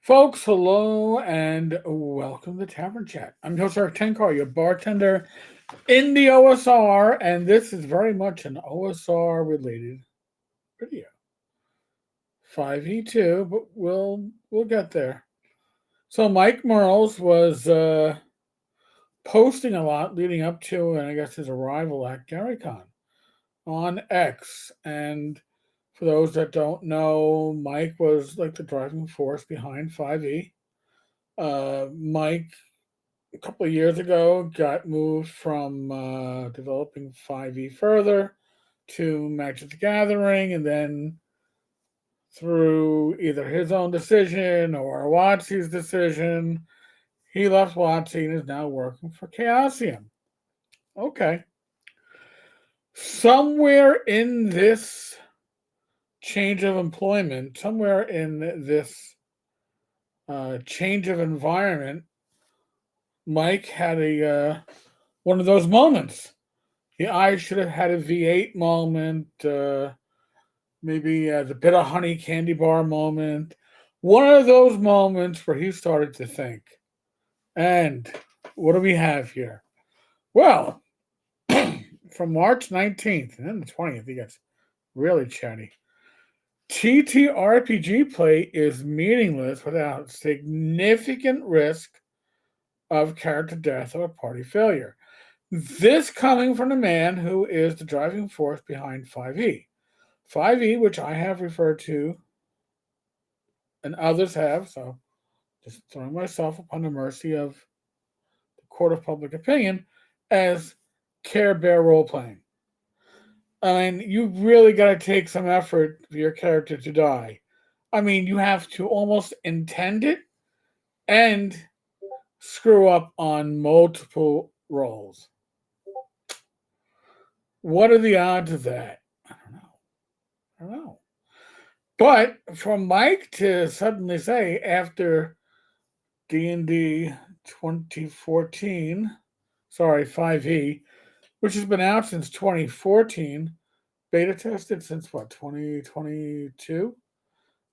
Folks, hello and welcome to Tavern Chat. I'm your host, Tenkar, your bartender in the OSR, and this is very much an OSR related video. 5e2, but we'll get there. So Mike Mearls was posting a lot leading up to, and I guess his arrival at GaryCon on X. And for those that don't know, Mike was like the driving force behind 5e. Mike, a couple of years ago, got moved from developing 5e further to Magic the Gathering, and then through either his own decision or Watsy's decision, he left Watsy and is now working for Chaosium. Okay. Somewhere in this change of employment, somewhere in this change of environment, Mike had a one of those moments. I should have had a V8 moment, maybe the bit of honey candy bar moment. One of those moments where he started to think. And what do we have here? Well, from March 19th and then the 20th, he gets really chatty. TTRPG play is meaningless without significant risk of character death or party failure. This coming from the man who is the driving force behind 5e. 5e, which I have referred to and others have, so just throwing myself upon the mercy of the court of public opinion, as Care Bear role playing. I mean, you really got to take some effort for your character to die. I mean, you have to almost intend it and screw up on multiple rolls. What are the odds of that? I don't know. But for Mike to suddenly say after D&D 2014, 5e, which has been out since 2014, beta tested since what, 2022?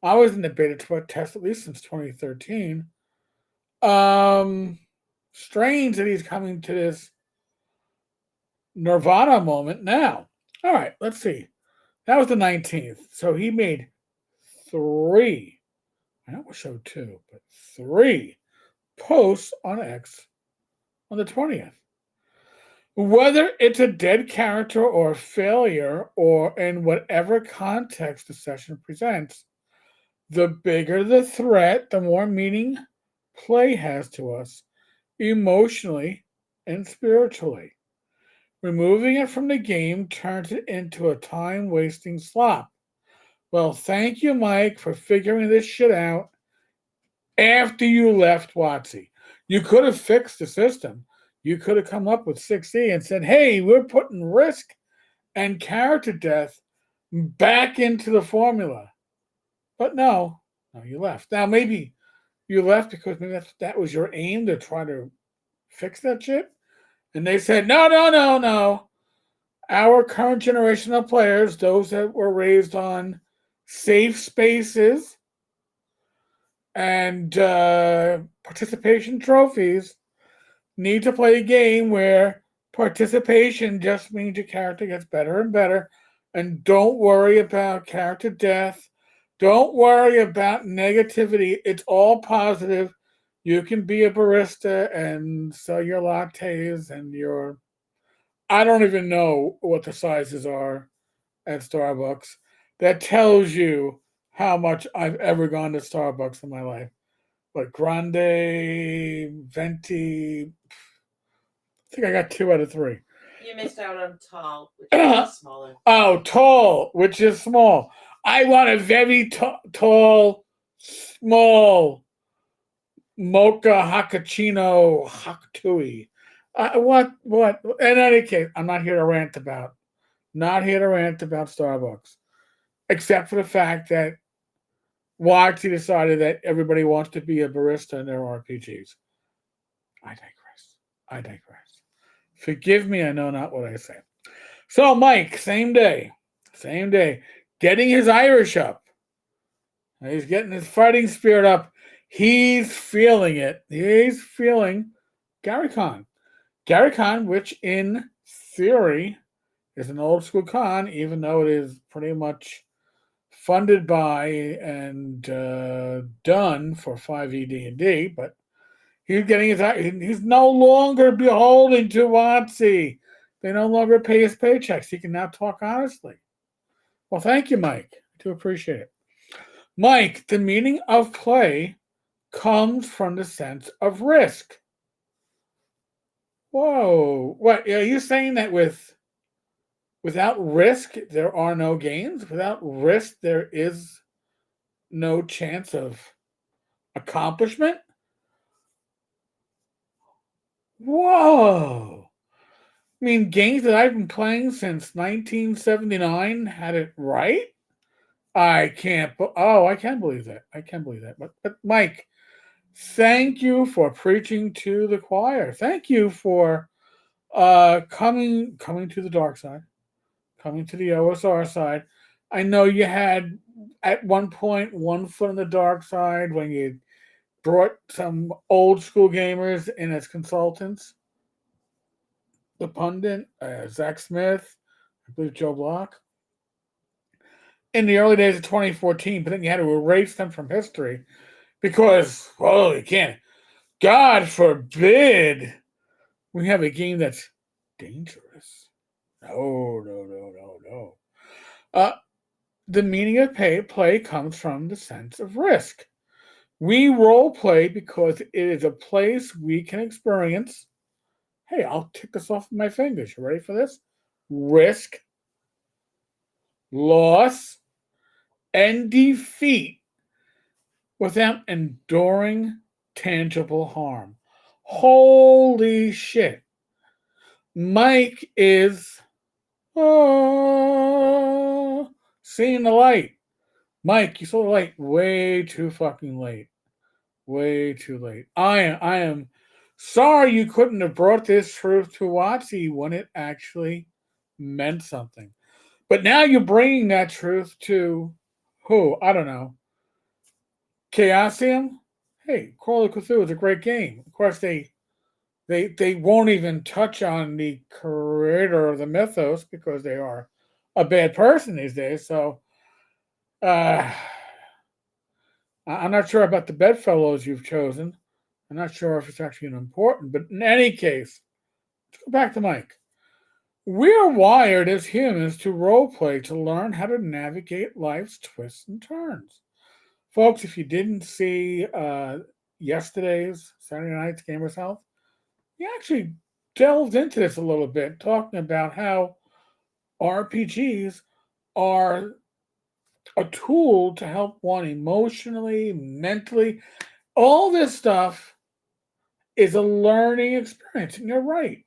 I was in the beta test at least since 2013. Strange that he's coming to this Nirvana moment now. All right, let's see. That was the 19th. So he made 3, I know we showed 2, but 3 posts on X on the 20th. Whether it's a dead character or a failure, or in whatever context the session presents, the bigger the threat, the more meaning play has to us, emotionally and spiritually. Removing it from the game turns it into a time-wasting slop. Well, thank you, Mike, for figuring this shit out after you left WotC. You could have fixed the system. You could have come up with 6E and said, hey, we're putting risk and character death back into the formula. But no, you left. Now, maybe you left because maybe that was your aim, to try to fix that shit. And they said, no. Our current generation of players, those that were raised on safe spaces and participation trophies, need to play a game where participation just means your character gets better and better. And don't worry about character death. Don't worry about negativity. It's all positive. You can be a barista and sell your lattes and your... I don't even know what the sizes are at Starbucks. That tells you how much I've ever gone to Starbucks in my life. But grande, venti, I think I got 2 out of 3. You missed out on tall, which is smaller. Oh, tall, which is small. I want a very tall, small mocha hakachino hakatui. What? In any case, I'm not here to rant about. Not here to rant about Starbucks. Except for the fact that WotC decided that everybody wants to be a barista in their RPGs. I digress. Forgive me, I know not what I say. So, Mike, same day, getting his Irish up. He's getting his fighting spirit up. He's feeling it. He's feeling Gary Con. Gary Con, which in theory is an old school con, even though it is pretty much funded by and done for 5e D&D, but he's getting he's no longer beholden to WotC. They no longer pay his paychecks. He can now talk honestly. Well, thank you, Mike. I do appreciate it. Mike, the meaning of play comes from the sense of risk. Whoa. What? Are you saying that without risk, there are no gains? Without risk, there is no chance of accomplishment? Whoa. I mean, games that I've been playing since 1979 had it right? I can't. I can believe that. I can believe that. But Mike, thank you for preaching to the choir. Thank you for coming to the dark side, coming to the OSR side. I know you had at one point one foot on the dark side when you brought some old school gamers in as consultants. The pundit, Zach Smith, I believe Joe Block. In the early days of 2014, but then you had to erase them from history because, well, you can't. God forbid we have a game that's dangerous. No. The meaning of play comes from the sense of risk. We role play because it is a place we can experience. Hey, I'll tick this off with my fingers. You ready for this? Risk, loss, and defeat without enduring tangible harm. Holy shit. Mike is seeing the light. Mike, you saw the light way too fucking late. Way too late. I am sorry you couldn't have brought this truth to WotC when it actually meant something. But now you're bringing that truth to who? I don't know. Chaosium? Hey, Call of Cthulhu is a great game. Of course, they won't even touch on the creator of the mythos because they are a bad person these days. So I'm not sure about the bedfellows you've chosen. I'm not sure if it's actually important, but in any case, let's go back to Mike. We're wired as humans to roleplay to learn how to navigate life's twists and turns. Folks, if you didn't see yesterday's Saturday night's Gamers Health, he actually delved into this a little bit, talking about how RPGs are a tool to help one emotionally, mentally. All this stuff is a learning experience, and you're right.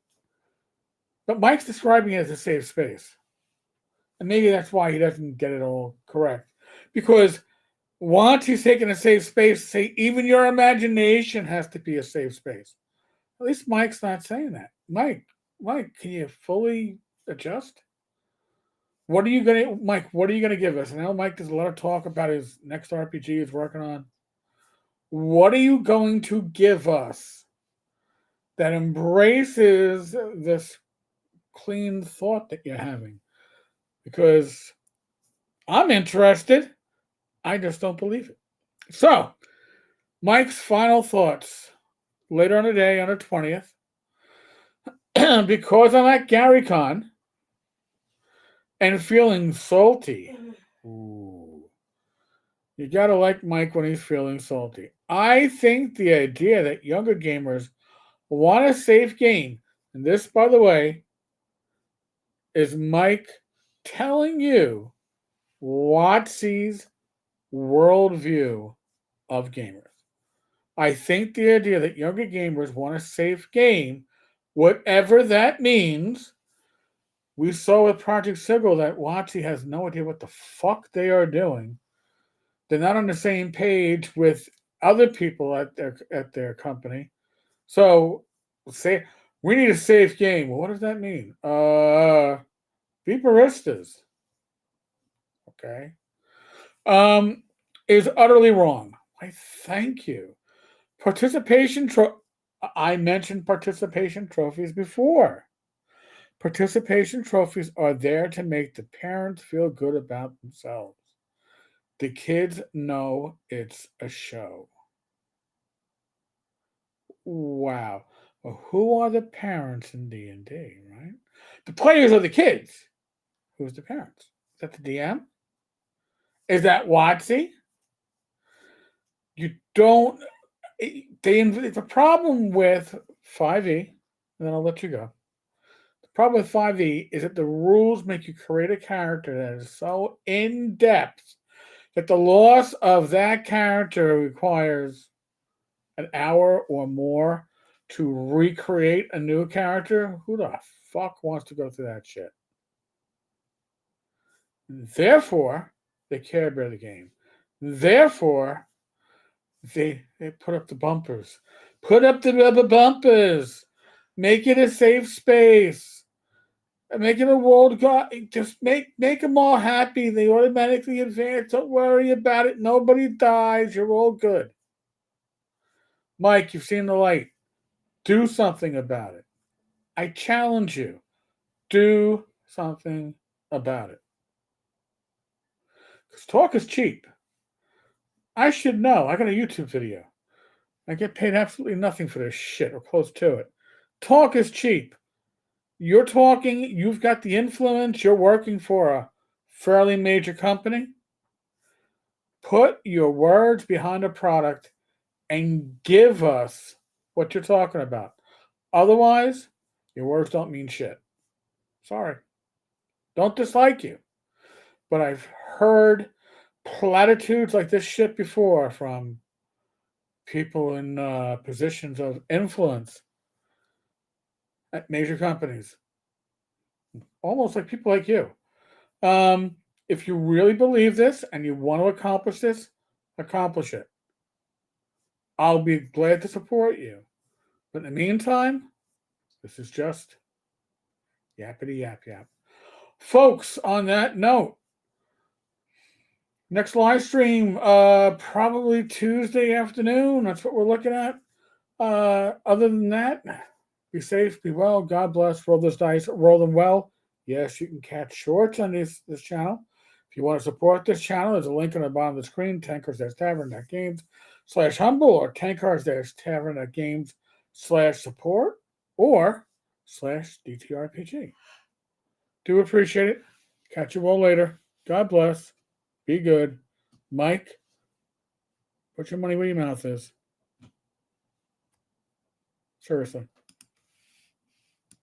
But Mike's describing it as a safe space. And maybe that's why he doesn't get it all correct. Because once he's taken a safe space, say even your imagination has to be a safe space. At least Mike's not saying that. Mike, can you fully adjust? What are you gonna give us? I know Mike does a lot of talk about his next RPG he's working on. What are you going to give us that embraces this clean thought that you're having? Because I'm interested. I just don't believe it. So, Mike's final thoughts later on the day on the 20th. Because I'm at GaryCon and feeling salty. Ooh. You gotta like Mike when he's feeling salty. I think the idea that younger gamers want a safe game, and this, by the way, is Mike telling you WotC's worldview of gamers. I think the idea that younger gamers want a safe game, whatever that means. We saw with Project Sigil that WotC has no idea what the fuck they are doing. They're not on the same page with other people at their company. So say we need a safe game. Well, what does that mean? Be baristas. Okay. Is utterly wrong. Why, thank you. I mentioned participation trophies before. Participation trophies are there to make the parents feel good about themselves. The kids know it's a show. Wow. Well, who are the parents in D&D, right? The players are the kids. Who's the parents? Is that the DM? Is that Watsy? You don't. The problem with 5e, and then I'll let you go. The problem with 5e is that the rules make you create a character that is so in depth that the loss of that character requires an hour or more to recreate a new character. Who the fuck wants to go through that shit? Therefore, they care about the game. Therefore, they put up the bumpers. Put up the rubber bumpers. Make it a safe space. Make it a world god. Just make them all happy. They automatically advance. Don't worry about it. Nobody dies. You're all good. Mike, you've seen the light. Do something about it. I challenge you. Do something about it. Because talk is cheap. I should know. I got a YouTube video. I get paid absolutely nothing for this shit or close to it. Talk is cheap. You're talking, you've got the influence, you're working for a fairly major company. Put your words behind a product and give us what you're talking about. Otherwise, your words don't mean shit. Sorry. Don't dislike you. But I've heard platitudes like this shit before from people in positions of influence at major companies. Almost like people like you. If you really believe this and you want to accomplish this, accomplish it. I'll be glad to support you. But in the meantime, this is just yappity yap yap. Folks, on that note, next live stream, probably Tuesday afternoon. That's what we're looking at. Other than that, be safe, be well, God bless, roll those dice, roll them well. Yes, you can catch shorts on this channel. If you want to support this channel, there's a link on the bottom of the screen, tankers-tavern.games/humble or tankers-tavern.games/support or /DTRPG. Do appreciate it. Catch you all later. God bless. Be good. Mike, put your money where your mouth is. Seriously.